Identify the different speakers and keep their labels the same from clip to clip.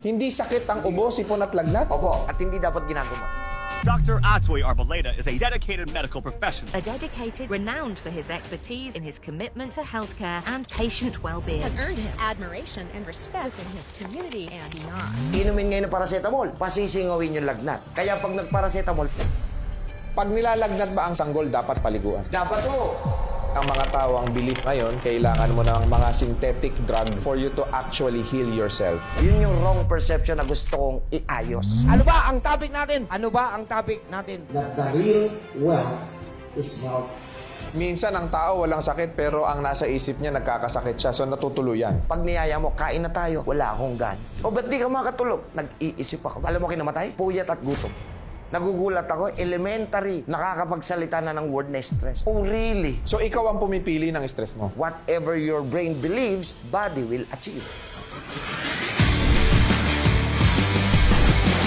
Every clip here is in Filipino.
Speaker 1: Hindi sakit ang ubo, sipon at lagnat?
Speaker 2: Opo, at hindi dapat ginagawa.
Speaker 3: Dr. Atoy Arboleda is a dedicated medical professional.
Speaker 4: A dedicated, renowned for his expertise in his commitment to healthcare and patient well-being.
Speaker 5: Has earned him admiration and respect within his community and beyond.
Speaker 2: Inumin ngayon ng paracetamol, pasisingawin yung lagnat. Kaya pag nagparacetamol,
Speaker 1: Pag nilalagnat ba ang sanggol, dapat paliguan?
Speaker 2: dapat po.
Speaker 1: Ang mga tao ang belief ngayon, kailangan mo ng mga synthetic drug for you to actually heal yourself.
Speaker 2: Yun yung wrong perception na gusto kong iayos.
Speaker 6: Ano ba ang topic natin? Ano ba ang topic natin?
Speaker 7: That the real wealth is health.
Speaker 1: Minsan ang tao walang sakit pero ang nasa isip niya nagkakasakit siya, so natutuluyan.
Speaker 2: Pag niyaya mo, kain na tayo, wala akong gan. O ba't di ka makatulog? Nag-iisip ako. Alam mo kinamatay? Puyat at gutom. Nagugulat ako, elementary, nakakapagsalita na ng word na stress. Oh, really?
Speaker 1: So ikaw ang pumipili ng stress mo.
Speaker 2: Whatever your brain believes, body will achieve.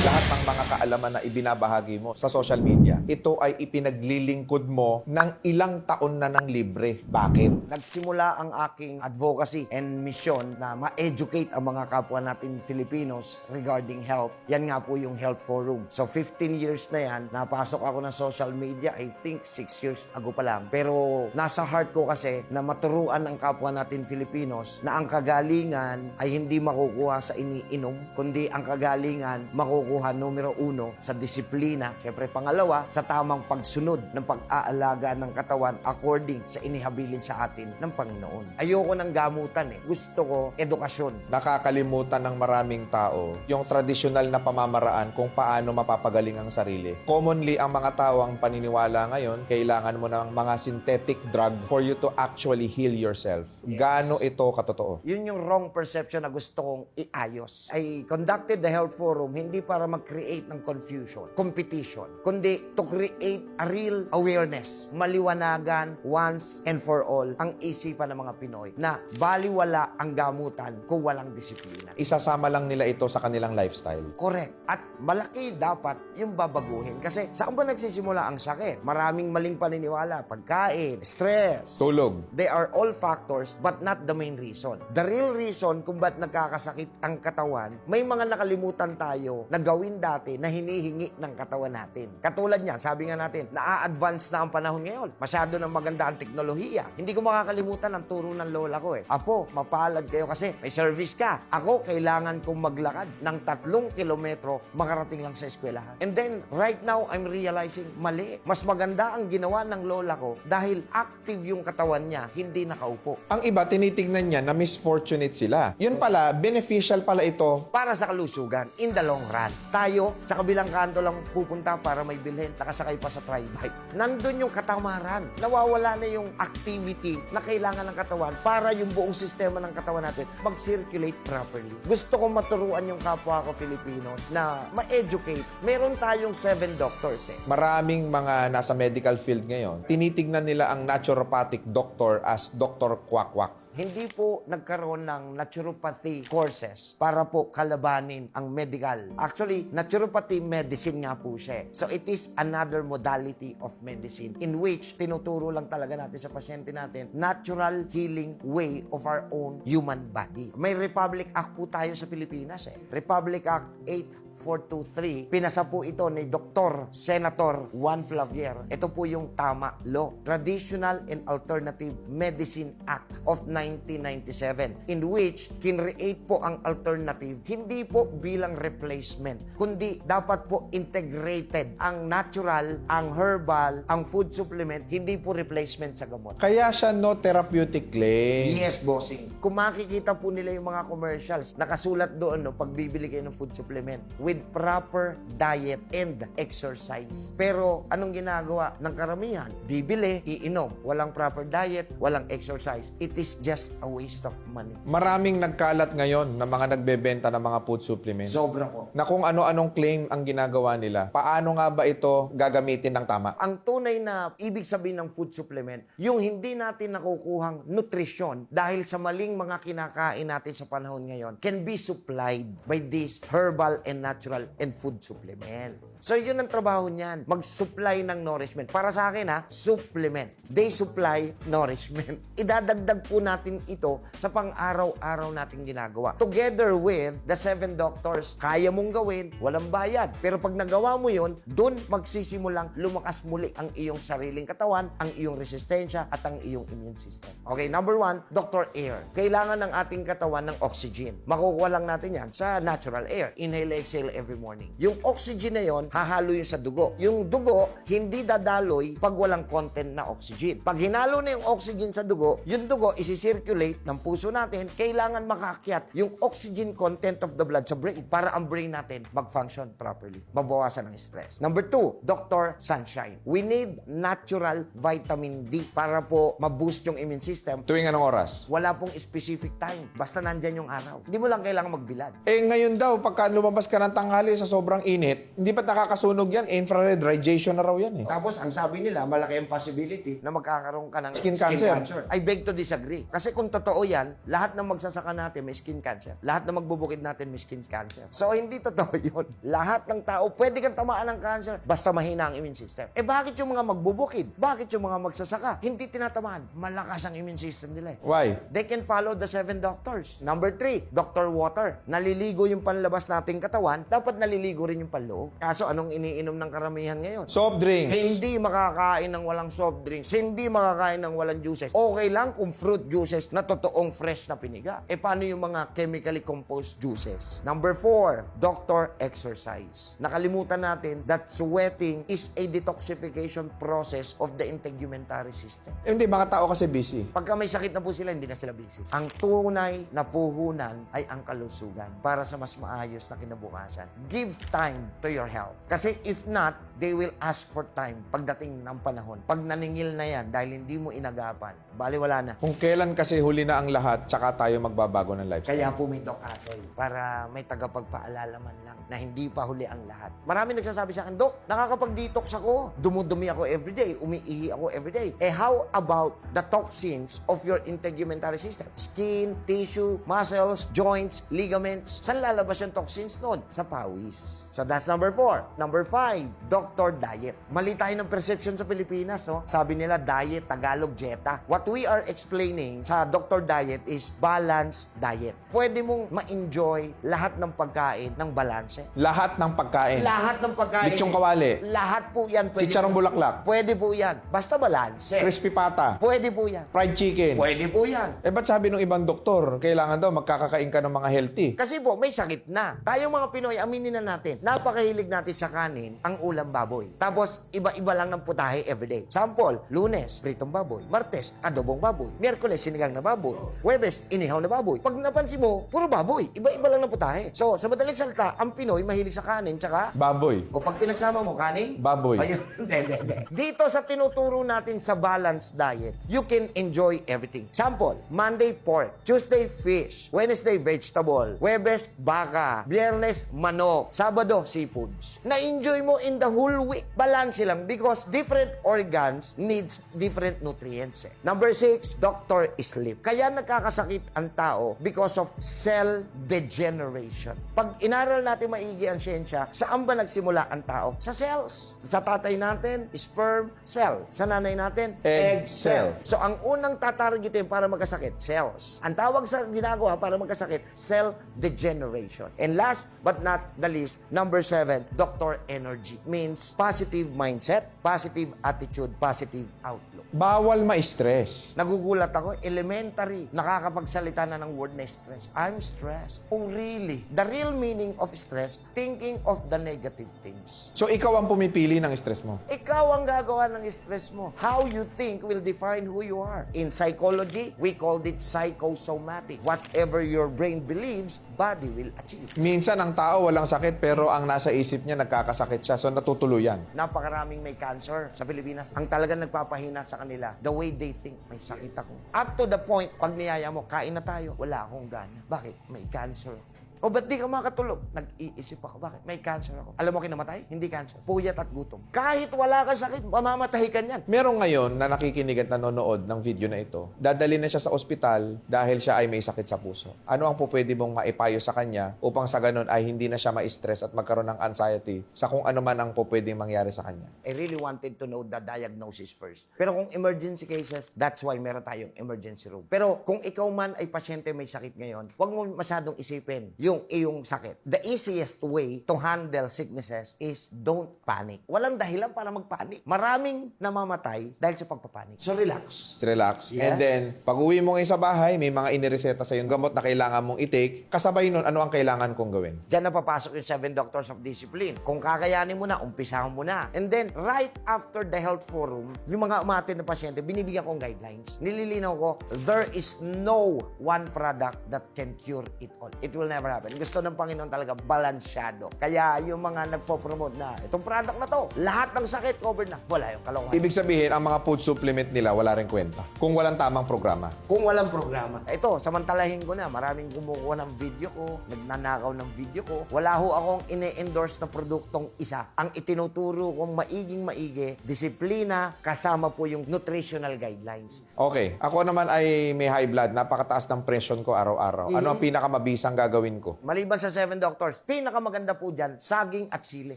Speaker 1: Lahat ng mga kaalaman na ibinabahagi mo sa social media, ito ay ipinaglilingkod mo ng ilang taon na ng libre. Bakit?
Speaker 2: Nagsimula ang aking advocacy and mission na ma-educate ang mga kapwa natin Filipinos regarding health. Yan nga po yung Health Forum. So 15 years na yan, napasok ako ng social media, I think 6 years ago pa lang. Pero nasa heart ko kasi na maturuan ang kapwa natin Filipinos na ang kagalingan ay hindi makukuha sa iniinom, kundi ang kagalingan makukuha numero 1 sa disiplina. Siyempre pangalawa, sa tamang pagsunod ng pag-aalaga ng katawan according sa inihabilin sa atin ng Panginoon. Ayoko ng gamutan eh. Gusto ko edukasyon.
Speaker 1: Nakakalimutan ng maraming tao yung tradisyonal na pamamaraan kung paano mapapagaling ang sarili. Commonly, ang mga tao ang paniniwala ngayon, kailangan mo ng mga synthetic drug for you to actually heal yourself. Gaano ito katotoo?
Speaker 2: Yun yung wrong perception na gusto kong iayos. I conducted the Health Forum hindi para mag-create ng confusion, competition, kundi to create a real awareness, maliwanagan once and for all ang isipan ng mga Pinoy na baliwala ang gamutan kung walang disiplina.
Speaker 1: Isasama lang nila ito sa kanilang lifestyle.
Speaker 2: Correct. At malaki dapat yung babaguhin. Kasi saan ba nagsisimula ang sakit? Maraming maling paniniwala. Pagkain, stress.
Speaker 1: Tulog.
Speaker 2: They are all factors but not the main reason. The real reason kung ba't nagkakasakit ang katawan, may mga nakalimutan tayo na gawin dati na hinihingi ng katawan natin. Katulad niyan, sabi nga natin, na-advance na ang panahon ngayon. Masyado ng maganda ang teknolohiya. Hindi ko makakalimutan ang turo ng lola ko eh. Apo, mapalad kayo kasi may service ka. Ako, kailangan kong maglakad ng 3 kilometro makarating lang sa eskwelahan. And then, right now, I'm realizing, mali. Mas maganda ang ginawa ng lola ko dahil active yung katawan niya, hindi nakaupo.
Speaker 1: Ang iba, tinitignan niya na misfortunate sila. Yun pala, beneficial pala ito.
Speaker 2: Para sa kalusugan, in the long run. Tayo, sa kabilang kanto lang pupunta para may bilhin, nakasakay pa sa tri-bike. Nandun yung katamaran. Nawawala na yung activity na kailangan ng katawan para yung buong sistema ng katawan natin mag-circulate properly. Gusto kong maturuan yung kapwa ko Filipinos na ma-educate. Meron tayong 7 doctors eh.
Speaker 1: Maraming mga nasa medical field ngayon, tinitignan nila ang naturopathic doctor as Dr. Quack-Quack.
Speaker 2: Hindi po nagkaroon ng naturopathy courses para po kalabanin ang medical. Actually, naturopathy medicine nga po siya. So it is another modality of medicine in which tinuturo lang talaga natin sa pasyente natin natural healing way of our own human body. May Republic Act po tayo sa Pilipinas eh. Republic Act 8423. Pinasa po ito ni Dr. Senator Juan Flavier. Ito po yung tama law. Traditional and Alternative Medicine Act of 1997 in which kinreate po ang alternative hindi po bilang replacement kundi dapat po integrated ang natural, ang herbal, ang food supplement, hindi po replacement sa gamot.
Speaker 1: Kaya siya no therapeutic claim.
Speaker 2: Yes, bossing. Kung makikita po nila yung mga commercials, nakasulat doon, no, pag bibili kayo ng food supplement with proper diet and exercise. Pero anong ginagawa ng karamihan? Bibili, iinom. Walang proper diet, walang exercise. It is just a waste of money.
Speaker 1: Maraming nagkalat ngayon na mga nagbebenta ng mga food supplements.
Speaker 2: Sobra po.
Speaker 1: Na kung ano-anong claim ang ginagawa nila. Paano nga ba ito gagamitin ng tama?
Speaker 2: Ang tunay na ibig sabihin ng food supplement, yung hindi natin nakukuhang nutrisyon dahil sa maling mga kinakain natin sa panahon ngayon can be supplied by this herbal and natural and food supplement. So, yun ang trabaho niyan. Mag-supply ng nourishment. Para sa akin, supplement. They supply nourishment. Idadagdag po natin ito sa pang-araw-araw nating ginagawa. Together with the 7 doctors, kaya mong gawin, walang bayad. Pero pag nagawa mo yun, dun magsisimulang lumakas muli ang iyong sariling katawan, ang iyong resistensya, at ang iyong immune system. Okay, number 1, Dr. Air. Kailangan ng ating katawan ng oxygen. Makukuha lang natin yan sa natural air. Inhale, exhale every morning. Yung oxygen na yon, hahalo yun sa dugo. Yung dugo, hindi dadaloy pag walang content na oxygen. Pag hinalo na yung oxygen sa dugo, yung dugo isi-circulate ng puso natin, kailangan makaakyat yung oxygen content of the blood sa brain para ang brain natin mag-function properly. Mabawasan ang stress. Number 2, Dr. Sunshine. We need natural vitamin D para po ma-boost yung immune system.
Speaker 1: Tuwing anong oras?
Speaker 2: Wala pong specific time. Basta nandyan yung araw. Hindi mo lang kailangan magbilad.
Speaker 1: Ngayon daw, pagka lumabas ka ng tanghali sa sobrang init, hindi pa nakakasunog yan? Infrared radiation na raw yan
Speaker 2: Tapos, ang sabi nila, malaki ang possibility na magkakaroon ka ng
Speaker 1: Skin cancer.
Speaker 2: I beg to disagree. Kasi kung totoo yan, lahat ng magsasaka natin may skin cancer. Lahat ng magbubukid natin may skin cancer. So, hindi totoo yun. Lahat ng tao, pwede kang tamaan ng cancer basta mahina ang immune system. Bakit yung mga magbubukid? Bakit yung mga magsasaka? Hindi tinatamaan. Malakas ang immune system nila.
Speaker 1: Why?
Speaker 2: They can follow the 7 doctors. Number 3, Dr. Water. Naliligo yung panlabas nating katawan, dapat naliligo rin yung panloob. Kaso anong iniinom ng karamihan ngayon?
Speaker 1: Soft drinks.
Speaker 2: Hindi makakain ng walang soft drinks. Hindi makakain ng walang juices. Okay lang kung fruit juices na totoong fresh na piniga. Paano yung mga chemically composed juices? Number 4, Dr. Exercise. Nakalimutan natin that sweating is a detoxification process of the integumentary system.
Speaker 1: Hindi, mga tao kasi busy.
Speaker 2: Pagka may sakit na po sila, hindi na sila busy. Ang tunay na puhunan ay ang kalusugan para sa mas maayos na kinabukasan. Give time to your health. Kasi if not, they will ask for time pagdating ng panahon. Pag naningil na yan dahil hindi mo inagapan, bali wala na.
Speaker 1: Kung kailan kasi huli na ang lahat, tsaka tayo magbabago ng lifestyle.
Speaker 2: Kaya po may Doc Atoy para may tagapagpaalala man lang na hindi pa huli ang lahat. Marami nagsasabi sa akin, Doc, nakakapag-detox ako. Dumudumi ako everyday. Umiihi ako everyday. How about the toxins of your integumentary system? Skin, tissue, muscles, joints, ligaments. Saan lalabas yung toxins nun? Sa pawis. So that's number 4. Number 5, Dr. Diet. Mali tayo ng perception sa Pilipinas, no? Sabi nila diet, Tagalog, dieta. What we are explaining sa Dr. Diet is balanced diet. Pwede mong ma-enjoy lahat ng pagkain ng balanse.
Speaker 1: Lahat ng pagkain.
Speaker 2: Lahat ng pagkain.
Speaker 1: Lechong kawali.
Speaker 2: Lahat po yan. Pwede
Speaker 1: Chicharong bulaklak.
Speaker 2: Pwede po yan. Basta balanse.
Speaker 1: Crispy pata.
Speaker 2: Pwede po yan.
Speaker 1: Fried chicken.
Speaker 2: Pwede po yan.
Speaker 1: Ba't sabi ng ibang doktor, kailangan daw magkakakain ka ng mga healthy?
Speaker 2: Kasi po, may sakit na. Tayong mga Pinoy, aminin na natin, napakahilig natin sa kanin, ang ulam baboy. Tapos, iba-iba lang ng putahe everyday. Sample, Lunes, pritong baboy. Martes, adobong baboy. Miyerkules, sinigang na baboy. Huwebes, inihaw na baboy. Pag napansin mo, puro baboy. Iba-iba lang ng putahe. So, sa madaling salita, ang Pinoy mahilig sa kanin, tsaka
Speaker 1: Baboy.
Speaker 2: o pag pinagsama mo, kanin?
Speaker 1: Baboy.
Speaker 2: Ayun, hindi. Dito sa tinuturo natin sa balanced diet, you can enjoy everything. Sample, Monday, pork. Tuesday, fish. Wednesday, vegetable. Huwebes, baka. Biyernes, manok. Sabado, seafoods. Na-enjoy mo in the whole week. Balance lang because different organs needs different nutrients. Number 6, Dr. Sleep. Kaya nagkakasakit ang tao because of cell degeneration. Pag inaral natin maigi ang siyensya, saan ba nagsimula ang tao? Sa cells. Sa tatay natin, sperm cell. Sa nanay natin,
Speaker 1: Egg cell.
Speaker 2: So, ang unang tatargetin para magkasakit, cells. Ang tawag sa ginagawa para magkasakit, cell degeneration. And last but not the least, number 7, Dr. Energy. Means positive mindset, positive attitude, positive outlook.
Speaker 1: Bawal ma-stress.
Speaker 2: Nagugulat ako, elementary, nakakapagsalita na ng word na stress. I'm stressed. Oh, really? The real meaning of stress, thinking of the negative things.
Speaker 1: So, ikaw ang pumipili ng stress mo.
Speaker 2: Ikaw ang gagawa ng stress mo. How you think will define who you are. In psychology, we called it psychosomatic. Whatever your brain believes, body will achieve.
Speaker 1: Minsan, ang tao walang sakit, pero ang nasa isip niya, nagkakasakit siya. So, natutuluyan.
Speaker 2: Napakaraming may cancer sa Pilipinas. Ang talagang nagpapahina sa kanila, the way they think, may sakit ako. Up to the point, pag niyaya mo, kain na tayo, wala akong gana. Bakit? May cancer. O ba't di ka makatulog? Nag-iisip ako, bakit? May cancer ako. Alam mo kinamatay? Hindi cancer. Puyat at gutom. Kahit wala ka sakit, mamamatay ka niyan.
Speaker 1: Meron ngayon na nakikinig at nanonood ng video na ito, dadalhin na siya sa ospital dahil siya ay may sakit sa puso. Ano ang pwede mong maipayo sa kanya upang sa ganun ay hindi na siya ma-stress at magkaroon ng anxiety sa kung ano man ang pwedeng mangyari sa kanya?
Speaker 2: I really wanted to know the diagnosis first. Pero kung emergency cases, that's why meron tayong emergency room. Pero kung ikaw man ay pasyente may sakit ngayon, huwag mo masyadong isipin yung iyong sakit. The easiest way to handle sicknesses is don't panic. Walang dahilan para magpanik. Maraming namamatay dahil sa pagpapanik. So relax.
Speaker 1: Relax.
Speaker 2: Yes.
Speaker 1: And then, pag uwi mo ngayon sa bahay, may mga inireseta sa yung gamot na kailangan mong i-take. Kasabay nun, ano ang kailangan kong gawin?
Speaker 2: Diyan na papasok yung 7 Doctors of Discipline. Kung kakayanin mo na, umpisahan mo na. And then, right after the health forum, yung mga umatin na pasyente, binibigyan kong guidelines. Nililinaw ko, there is no one product that can cure it all. It will never happen. Gusto ng Panginoon talaga balansyado. Kaya yung mga nagpo-promote na, itong product na to, lahat ng sakit covered na. Wala yung kalokohan.
Speaker 1: Ibig sabihin, ang mga food supplement nila, wala rin kwenta. Kung walang tamang programa.
Speaker 2: Kung walang programa. Ito, samantalahin ko na. Maraming kumukuha ng video ko, nagnanakaw ng video ko. Wala ho akong ine-endorse na produktong isa. Ang itinuturo kong maigi, disiplina, kasama po yung nutritional guidelines.
Speaker 1: Okay. Ako naman ay may high blood. Napakataas ng presyon ko araw-araw. Ano ang pinakamabisang gagawin ko?
Speaker 2: Maliban sa 7 Doctors, pinakamaganda po dyan, saging at sili.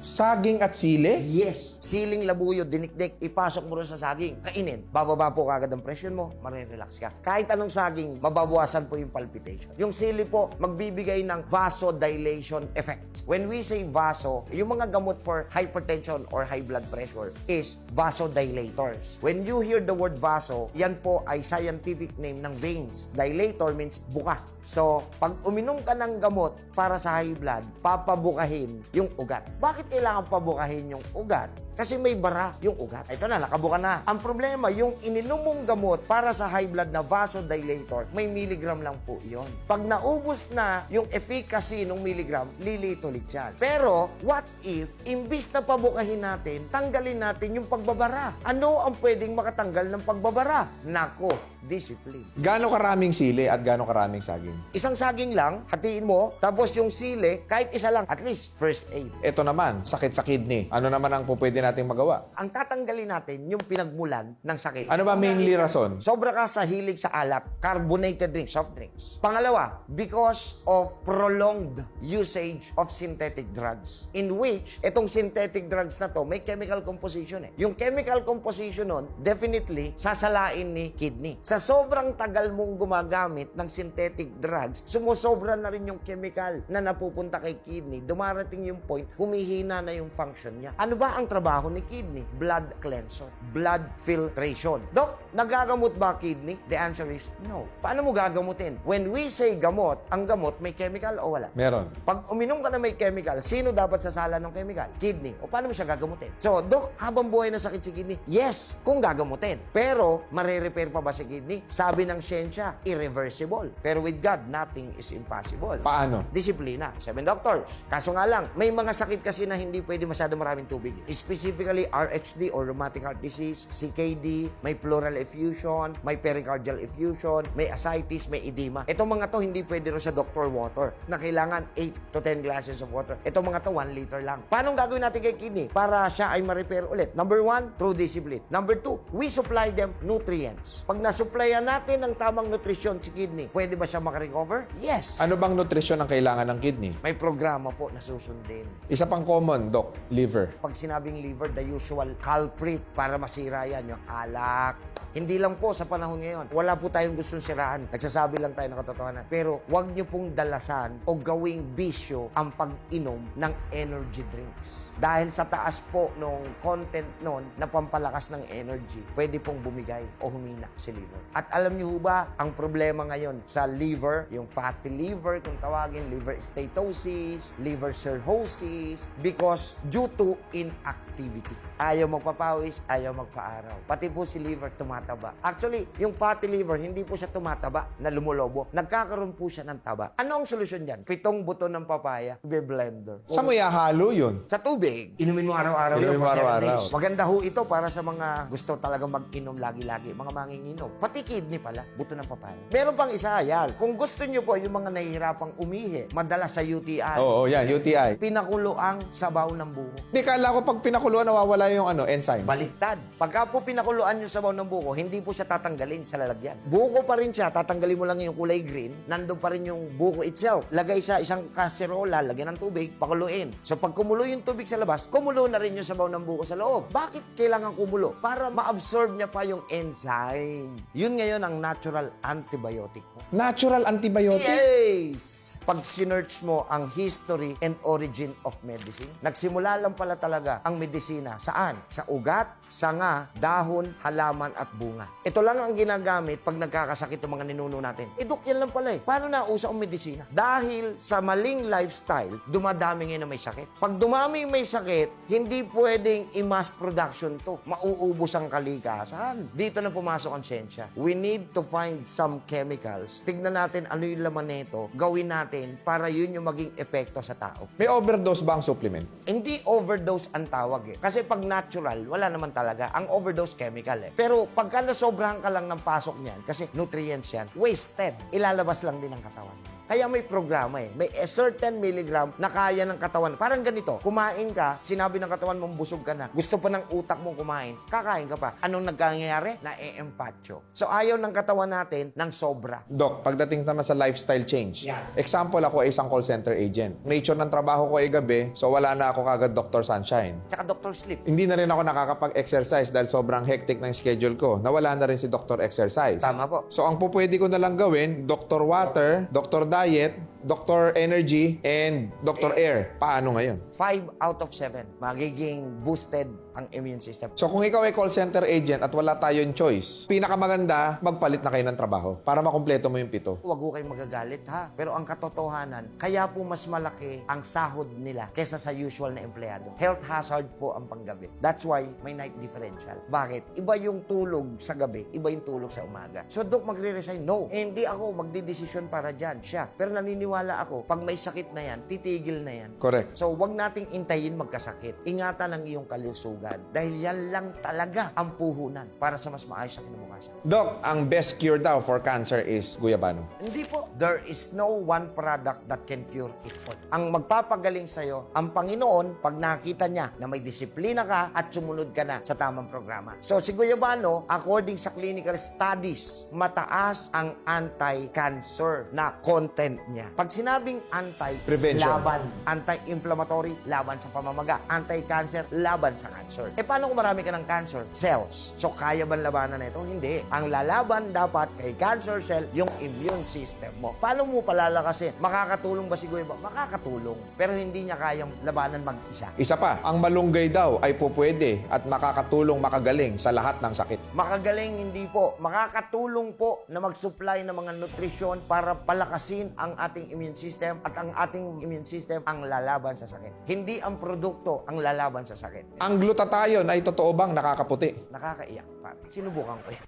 Speaker 1: Saging at sili?
Speaker 2: Yes. Siling labuyo, dinikdik, ipasok mo rin sa saging. Kainin. Bababa po kagad ang presyon mo, marirelax ka. Kahit anong saging, mababawasan po yung palpitation. Yung sili po, magbibigay ng vasodilation effect. When we say vaso, yung mga gamot for hypertension or high blood pressure is vasodilators. When you hear the word vaso, yan po ay scientific name ng veins. Dilator means buka. So, pag uminom ka ng gamot para sa high blood, papabukahin yung ugat. Bakit kailangan pabukahin yung ugat? Kasi may bara yung ugat. Ito na, nakabuka na. Ang problema, yung ininom mong gamot para sa high blood na vasodilator, may milligram lang po yon. Pag naubos na yung efficacy ng milligram, lilit ulit yan. Pero, what if, imbis na pabukahin natin, tanggalin natin yung pagbabara? Ano ang pwedeng makatanggal ng pagbabara? Nako, discipline.
Speaker 1: Gaano karaming sili at gaano karaming saging?
Speaker 2: Isang saging lang, hatiin mo, tapos yung sili, kahit isa lang, at least first aid.
Speaker 1: Ito naman, sakit sa kidney. Ano naman ang pwede nating magawa?
Speaker 2: Ang tatanggalin natin yung pinagmulan ng sakit.
Speaker 1: Ano ba mainly rason?
Speaker 2: Sobra ka sa hilig sa alak, carbonated drinks, soft drinks. Pangalawa, because of prolonged usage of synthetic drugs, in which itong synthetic drugs na to may chemical composition eh. Yung chemical composition nun, definitely sasalain ni kidney. Sa sobrang tagal mong gumagamit ng synthetic drugs, sumusobra na rin yung chemical na napupunta kay kidney. Dumarating yung point, humihina na yung function niya. Ano ba ang trabaho ni kidney? Blood cleanser, blood filtration. Dok, nagagamot ba kidney? The answer is no. Paano mo gagamutin? When we say gamot, ang gamot may chemical o wala?
Speaker 1: Meron.
Speaker 2: Pag uminom ka na may chemical, sino dapat sasala ng chemical? Kidney. O paano mo siya gagamutin? So, Dok, habang buhay na sakit si kidney? Yes, kung gagamutin. Pero, marirepair pa ba si kidney? Sabi ng siyensya, irreversible. Pero with God, nothing is impossible.
Speaker 1: Paano?
Speaker 2: Disiplina. 7 Doctors. Kaso nga lang, may mga sakit kasi na hindi pwede masyado maraming tubig. Specifically, RHD or rheumatic heart disease, CKD, may pleural effusion, may pericardial effusion, may ascites, may edema. Itong mga to hindi pwede rin sa doctor water na kailangan 8 to 10 glasses of water. Itong mga to 1 liter lang. Paano gagawin natin kay kidney para siya ay ma-repair ulit? Number 1, through discipline. Number 2, we supply them nutrients. Pag nasupplyan natin ng tamang nutrisyon si kidney, pwede ba siya makarecover? Yes.
Speaker 1: Ano bang nutrisyon ang kailangan ng kidney?
Speaker 2: May programa po na susundin.
Speaker 1: Isa pang common, Doc, liver.
Speaker 2: Pag sinabing liver, the usual culprit para masira yan, yung alak. Hindi lang po sa panahon ngayon. Wala po tayong gustong siraan. Nagsasabi lang tayo ng katotohanan. Pero huwag niyo pong dalasan o gawing bisyo ang pag-inom ng energy drinks. Dahil sa taas po nung content nun na pampalakas ng energy, pwede pong bumigay o humina si liver. At alam niyo ba, ang problema ngayon sa liver, yung fatty liver, kung tawagin, liver steatosis, liver cirrhosis, because due to inactivity. Ayaw magpapawis, ayaw magpaaraw. Pati po si liver tumatay. tumataba. Actually, yung fatty liver, hindi po siya tumataba na lumulobo. Nagkakaroon po siya ng taba. Ano ang solusyon dyan? 7 buto ng papaya, blender.
Speaker 1: Saan mo ihahalo yun?
Speaker 2: Sa tubig, inumin mo araw-araw
Speaker 1: Inumin
Speaker 2: yun
Speaker 1: mo
Speaker 2: for 7
Speaker 1: araw-araw.
Speaker 2: days. Maganda ho ito para sa mga gusto talaga mag-inom lagi-lagi, mga manginginom. Pati kidney pala, buto ng papaya. Meron pang isa, yan. Kung gusto nyo po yung mga nahihirapang umihi, madalas sa UTI,
Speaker 1: Oo, yan, UTI.
Speaker 2: pinakulo ang sabaw ng buko.
Speaker 1: Di, kala ko pag pinakuluan, nawawala yung enzymes.
Speaker 2: Baliktad. Pagka po pinakuluan yung sabaw ng buko, hindi po siya tatanggalin sa lalagyan. Buko pa rin siya, tatanggalin mo lang yung kulay green, nandun pa rin yung buko itself. Lagay sa isang kaserola, lagyan ng tubig, pakuluin. So pag kumulo yung tubig sa labas, kumulo na rin yung sabaw ng buko sa loob. Bakit kailangan kumulo? Para ma-absorb niya pa yung enzyme. Yun ngayon ang natural antibiotic mo.
Speaker 1: Natural antibiotic?
Speaker 2: Yes! Pag sinearch mo ang history and origin of medicine, nagsimula lang pala talaga ang medisina. Saan? Sa ugat, sanga, dahon, halaman at bunga. Ito lang ang ginagamit pag nagkakasakit ng mga ninuno natin. Dok, yan lang pala eh. Paano nauso ang medisina? Dahil sa maling lifestyle, dumadami ngayon na may sakit. Pag dumami yung may sakit, hindi pwedeng i-mass production to. Mauubos ang kalikasan. Dito na pumasok ang siyensya. We need to find some chemicals. Tignan natin ano yung laman nito. Gawin natin para yun yung maging epekto sa tao.
Speaker 1: May overdose ba ang supplement?
Speaker 2: Hindi overdose ang tawag eh. Kasi pag natural, wala naman talaga. Ang overdose chemical eh. Pero pagka nasobrahan ka lang ng pasok niyan, kasi nutrients yan, wasted. Ilalabas lang din ang katawan. Kaya may programa eh. May a certain milligram na kaya ng katawan. Parang ganito, kumain ka, sinabi ng katawan mong busog ka na, gusto pa ng utak mong kumain, kakain ka pa. Anong nagkanyayari? Na-empacho. So ayaw ng katawan natin ng sobra.
Speaker 1: Doc, pagdating naman sa lifestyle change,
Speaker 2: Yan.
Speaker 1: example ako ay isang call center agent. Nature ng trabaho ko ay gabi, so wala na ako kagad Dr. Sunshine.
Speaker 2: Tsaka Dr. Sleep.
Speaker 1: Hindi na rin ako nakakapag-exercise dahil sobrang hectic ng schedule ko. Nawala na rin si Dr. Exercise.
Speaker 2: Tama po.
Speaker 1: So ang pupwede ko na lang gawin, Dr. Water, Dr. Diet, Dr. Energy, and Dr. Air. Paano ngayon?
Speaker 2: 5 out of 7 magiging boosted ang immune system.
Speaker 1: So kung ikaw ay call center agent at wala tayong choice, pinakamaganda, magpalit na kayo ng trabaho para makumpleto mo yung 7.
Speaker 2: Huwag ko kayong magagalit ha. Pero ang katotohanan, kaya po mas malaki ang sahod nila kesa sa usual na empleyado. Health hazard po ang panggabi. That's why may night differential. Bakit? Iba yung tulog sa gabi, iba yung tulog sa umaga. So Dok, magre-resign? No. Hindi ako magdidesisyon para dyan. Siya. Pero naniniwala ako, pag may sakit na yan, titigil na yan.
Speaker 1: Correct.
Speaker 2: So, wag nating intayin magkasakit. Ingatan ang iyong kalusugan. Dahil yan lang talaga ang puhunan para sa mas maayos na kinabukasan.
Speaker 1: Doc, ang best cure daw for cancer is guyabano.
Speaker 2: Hindi po. There is no one product that can cure it all. Ang magpapagaling sa'yo, ang Panginoon, pag nakita niya na may disiplina ka at sumunod ka na sa tamang programa. So, si Guyabano, according sa clinical studies, mataas ang anti-cancer na content niya. Pag sinabing anti,
Speaker 1: Prevention.
Speaker 2: laban. Anti-inflammatory, laban sa pamamaga. Anti-cancer, laban sa cancer. Paano kung marami ka ng cancer? Cells. So, kaya ba labanan na ito? Hindi. Ang lalaban dapat kay cancer cell, yung immune system mo. Paano mo palalakasin? Makakatulong ba si Guyabano? Makakatulong. Pero hindi niya kayang labanan mag-isa.
Speaker 1: Isa pa, ang malunggay daw ay pupwede at makakatulong makagaling sa lahat ng sakit.
Speaker 2: Makagaling hindi po. Makakatulong po na mag-supply ng mga nutrisyon para palakasin ang ating immune system at ang ating immune system ang lalaban sa sakit. Hindi ang produkto ang lalaban sa sakit.
Speaker 1: Ang glutathione ay totoo bang nakakaputi?
Speaker 2: Nakakaiyak, pare. Sinubukan ko yan.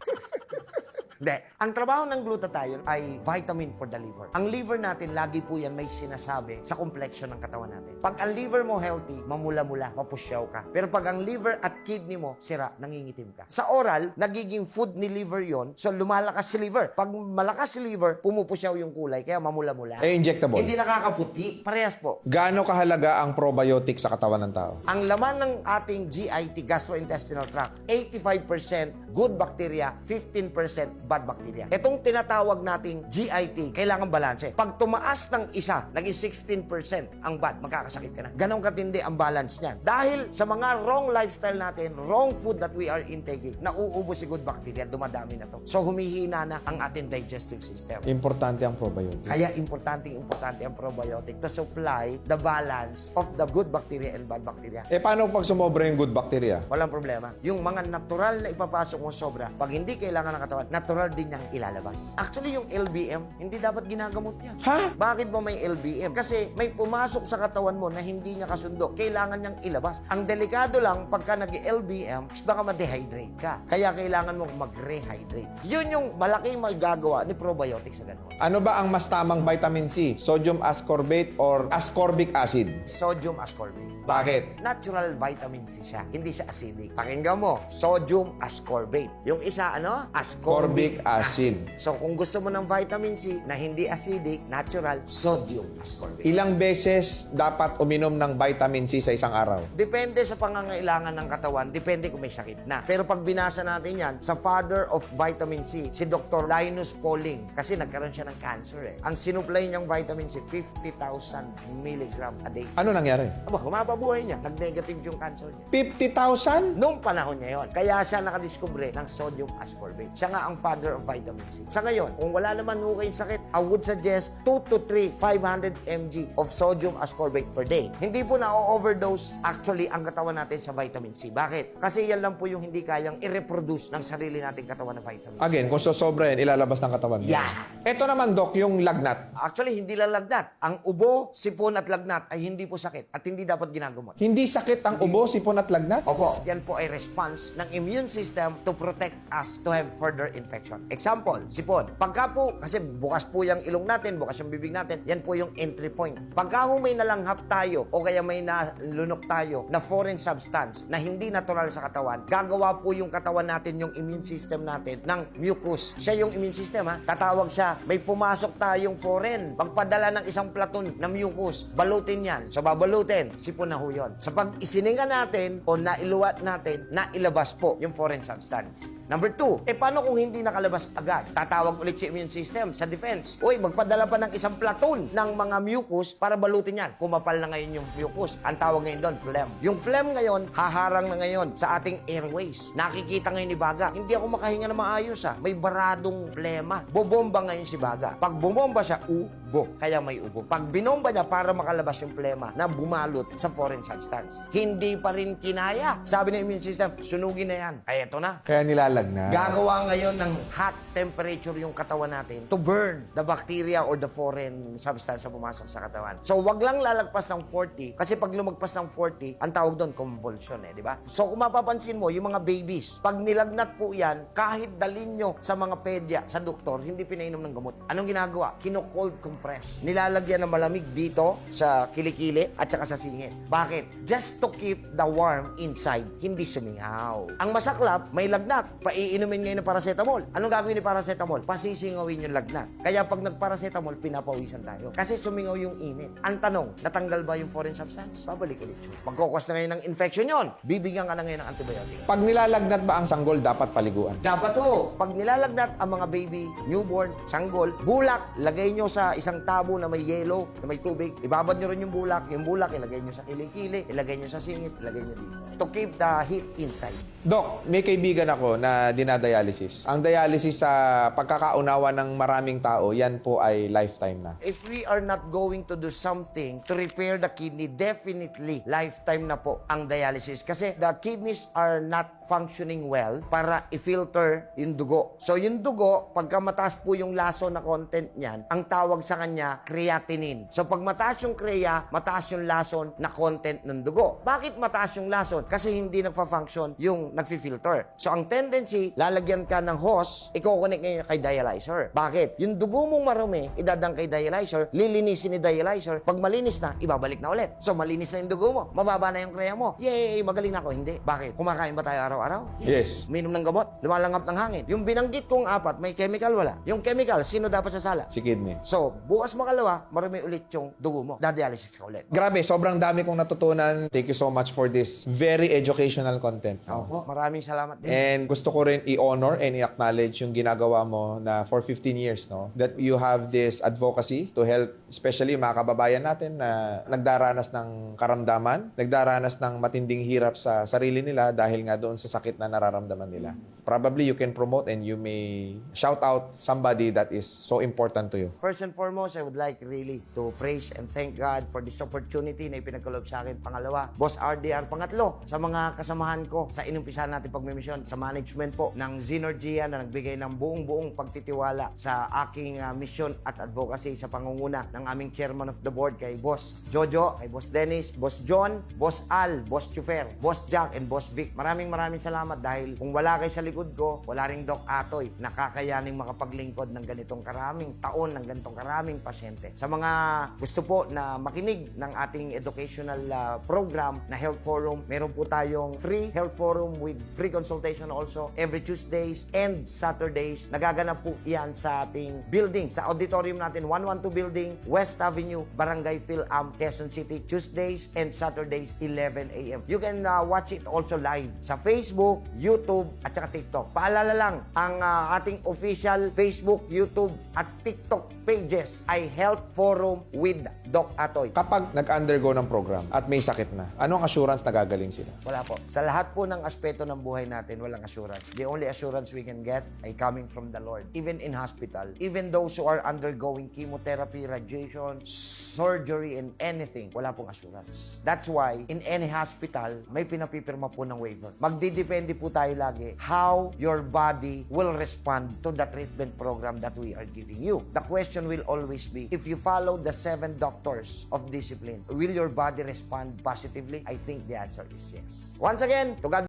Speaker 2: Hindi. Ang trabaho ng glutathione ay vitamin for the liver. Ang liver natin, lagi po yan may sinasabi sa complexion ng katawan natin. Pag ang liver mo healthy, mamula-mula, mapusyaw ka. Pero pag ang liver at kidney mo, sira, nangingitim ka. Sa oral, nagiging food ni liver yon, so lumalakas si liver. Pag malakas si liver, pumupusyaw yung kulay, kaya mamula-mula.
Speaker 1: Injectable.
Speaker 2: Hindi nakakaputi. Parehas po.
Speaker 1: Gaano kahalaga ang probiotic sa katawan ng tao?
Speaker 2: Ang laman ng ating GIT, gastrointestinal tract, 85% good bacteria, 15% bad bacteria. Itong tinatawag nating GIT, kailangan balanse. Pag tumaas ng isa, naging 16% ang bad, magkakasakit ka na. Ganon katindi ang balance niyan. Dahil sa mga wrong lifestyle natin, wrong food that we are intaking, nauubos si good bacteria, dumadami na to. So humihina na ang ating digestive system.
Speaker 1: Importante ang probiotic.
Speaker 2: Kaya importante ang probiotic to supply the balance of the good bacteria and bad bacteria.
Speaker 1: Paano pag sumobra yung good bacteria?
Speaker 2: Walang problema. Yung mga natural na ipapasok mo sobra, pag hindi kailangan ng katawan, natural natural din niyang ilalabas. Actually, yung LBM, hindi dapat ginagamot yan.
Speaker 1: Ha?
Speaker 2: Bakit ba may LBM? Kasi may pumasok sa katawan mo na hindi niya kasundo. Kailangan niyang ilabas. Ang delikado lang, pagka nag-LBM, is baka ma-dehydrate ka. Kaya kailangan mo mag-rehydrate. Yun yung malaking magagawa ni probiotics sa ganun.
Speaker 1: Ano ba ang mas tamang vitamin C? Sodium ascorbate or ascorbic acid?
Speaker 2: Sodium ascorbate.
Speaker 1: Bakit?
Speaker 2: Natural vitamin C siya. Hindi siya acidic. Pakinggan mo, sodium ascorbate. Yung isa, ano?
Speaker 1: Ascorbic acid.
Speaker 2: So, kung gusto mo ng vitamin C na hindi acidic, natural, sodium ascorbate.
Speaker 1: Ilang beses dapat uminom ng vitamin C sa isang araw?
Speaker 2: Depende sa pangangailangan ng katawan, depende kung may sakit na. Pero pag binasa natin yan, sa father of vitamin C, si Dr. Linus Pauling, kasi nagkaroon siya ng cancer eh. Ang sinupply niyang vitamin C, 50,000 milligram a day.
Speaker 1: Ano nangyari?
Speaker 2: Aba, humaba buhay niya. Nag-negative yung cancer niya.
Speaker 1: 50,000?
Speaker 2: Noong panahon niya yon. Kaya siya nakadiskubre ng sodium ascorbate. Siya nga ang father of vitamin C. Sa ngayon, kung wala naman ho kayong sakit, I would suggest 2 to 3 500 mg of sodium ascorbate per day. Hindi po na-overdose actually ang katawan natin sa vitamin C. Bakit? Kasi yan lang po yung hindi kayang i-reproduce ng sarili nating katawan na vitamin C.
Speaker 1: Again, kung sosobra yan, ilalabas ng katawan mo.
Speaker 2: Yeah.
Speaker 1: Ito naman, Doc, yung lagnat.
Speaker 2: Actually, hindi lang lagnat. Ang ubo, sipon at lagnat ay hindi po sakit at hindi dapat ginagamot.
Speaker 1: Hindi sakit ang ubo, sipon at lagnat?
Speaker 2: Opo, yan po ay response ng immune system to protect us to have further infection. Example, sipon. Pagka po, kasi bukas po yung ilong natin, bukas yung bibig natin, yan po yung entry point. Pagka ho may nalanghap tayo o kaya may nalunok tayo na foreign substance na hindi natural sa katawan, gagawa po yung katawan natin, yung immune system natin ng mucus. Siya yung immune system ha. Tatawag siya, may pumasok tayong foreign. Pagpadala ng isang platon na mucus, balutin yan. So babalutin, sipon na ho yun. Sa pag isininga natin o nailuwat natin, nailabas po yung foreign substance. Number 2, paano kung hindi nakalabas agad? Tatawag ulit si immune system sa defense. Uy, magpadala pa ng isang platon ng mga mucus para balutin yan. Kumapal na ngayon yung mucus. Ang tawag ngayon doon, phlegm. Yung phlegm ngayon, haharang na ngayon sa ating airways. Nakikita ngayon ni Baga, hindi ako makahinga na maayos ha. May baradong plema. Bobomba ngayon si Baga. Pag bumomba siya, ubo. Kaya may ubo. Pag binomba niya para makalabas yung plema na bumalot sa foreign substance, hindi pa rin kinaya. Sabi ng immune system, sunugin na yan. Ay, eto na.
Speaker 1: Kaya nilalagnat.
Speaker 2: Gagawa ngayon ng hot temperature yung katawan natin to burn the bacteria or the foreign substance na pumasok sa katawan. So, wag lang lalagpas ng 40 kasi pag lumagpas ng 40, ang tawag doon convulsion di ba? So, kung mapapansin mo, yung mga babies, pag nilagnat po yan, kahit dalhin nyo sa mga pedya, sa doktor, hindi pinainom ng gamot. Anong ginagawa? Kino-cold compress. Nilalagyan ng malamig dito sa kilikili at saka sa singit. Bakit? Just to keep the warm inside, hindi sumingaw. Ang masaklap, may lagnat. Paiinumin ngayon ng paracetamol. Anong gagawin ni paracetamol? Pasisingawin yung lagnat. Kaya pag nagparacetamol, pinapawisan tayo. Kasi sumingaw yung init. Ang tanong, natanggal ba yung foreign substance? Babalik ulit yun. Magkukos na ngayon ng infection yon. Bibigyan ka na ngayon ng antibiotic.
Speaker 1: Pag nilalagnat ba ang sanggol, dapat paliguan?
Speaker 2: Dapat to. Pag nilalagnat ang mga baby, newborn, sanggol, bulak, lagay nyo sa isang tabo na may yelo, na may tubig. Ibabad nyo rin yung bulak. Yung bulak, ilagay nyo sa kilikili, ilagay nyo sa singit, ilagay nyo dito. To keep the heat inside.
Speaker 1: Doc, may kaibigan ako na dinadialysis. Ang dialysis sa pagkakaunawa ng maraming tao, yan po ay lifetime na.
Speaker 2: If we are not going to do something to repair the kidney, definitely lifetime na po ang dialysis. Kasi the kidneys are not functioning well para i-filter yung dugo. So yung dugo, pagka mataas po yung laso na content niyan, ang tawag sa kanya creatinine. So pag mataas yung crea, mataas yung lason na content ng dugo. Bakit mataas yung lason? Kasi hindi nagfa-function yung nagfi-filter. So ang tendency, lalagyan ka ng hose, i-connect ngayon kay dialyzer. Bakit? Yung dugo mong marumi, idadang kay dialyzer, lilinisin ni dialyzer, pag malinis na, ibabalik na ulit. So malinis na yung dugo mo, mababa na yung crea mo. Yay! Magaling na ako. Hindi. Bakit? Kumakain ba tayo araw-araw?
Speaker 1: Yes.
Speaker 2: Minom ng gamot, lumalangap ng hangin. Yung binanggit kong apat, may chemical wala. Yung chemical, sino dapat sasala?
Speaker 1: Si kidney.
Speaker 2: So, bukas makalawa, marumi ulit yung dugo mo. Dadialysis ka ulit.
Speaker 1: Grabe, sobrang dami kong natutunan. Thank you so much for this very educational content.
Speaker 2: Opo, maraming salamat din.
Speaker 1: And gusto ko rin i-honor and i-acknowledge yung ginagawa mo na for 15 years, no? That you have this advocacy to help, especially mga kababayan natin na nagdaranas ng karamdaman, nagdaranas ng matinding hirap sa sarili nila dahil nga doon sa sakit na nararamdaman nila. Probably you can promote and you may shout out somebody that is so important to you.
Speaker 2: First and foremost, foremost, I would like really to praise and thank God for this opportunity na ipinagkaloob sa akin. Pangalawa, Boss RDR. Pangatlo, sa mga kasamahan ko sa inumpisahan natin pagmimisyon, sa management po ng Zenergia na nagbigay ng buong pagtitiwala sa aking mission at advocacy sa pangunguna ng aming chairman of the board kay Boss Jojo, kay Boss Dennis, Boss John, Boss Al, Boss Chufer, Boss Jack, and Boss Vic. Maraming salamat dahil kung wala kayo sa likod ko, wala ring Doc Atoy na kakayaning makapaglingkod ng ganitong karaming taon, ng ganitong karaming pasyente. Sa mga gusto po na makinig ng ating educational program na Health Forum, meron po tayong free Health Forum with free consultation also every Tuesdays and Saturdays. Nagaganap po yan sa ating building, sa auditorium natin, 112 Building, West Avenue, Barangay Phil-Am, Quezon City, Tuesdays and Saturdays, 11 a.m. You can watch it also live sa Facebook, YouTube, at saka TikTok. Paalala lang, ang ating official Facebook, YouTube, at TikTok pages ay Health Forum with Doc Atoy.
Speaker 1: Kapag nag-undergo ng program at may sakit na, anong assurance na gagaling sila?
Speaker 2: Wala po. Sa lahat po ng aspeto ng buhay natin, walang assurance. The only assurance we can get ay coming from the Lord. Even in hospital, even those who are undergoing chemotherapy, radiation, surgery, and anything, wala pong assurance. That's why, in any hospital, may pinapipirma po ng waiver. Magdidepende po tayo lagi how your body will respond to the treatment program that we are giving you. The question will always be, if you follow the 7 doctors of discipline, will your body respond positively? I think the answer is yes. Once again, to God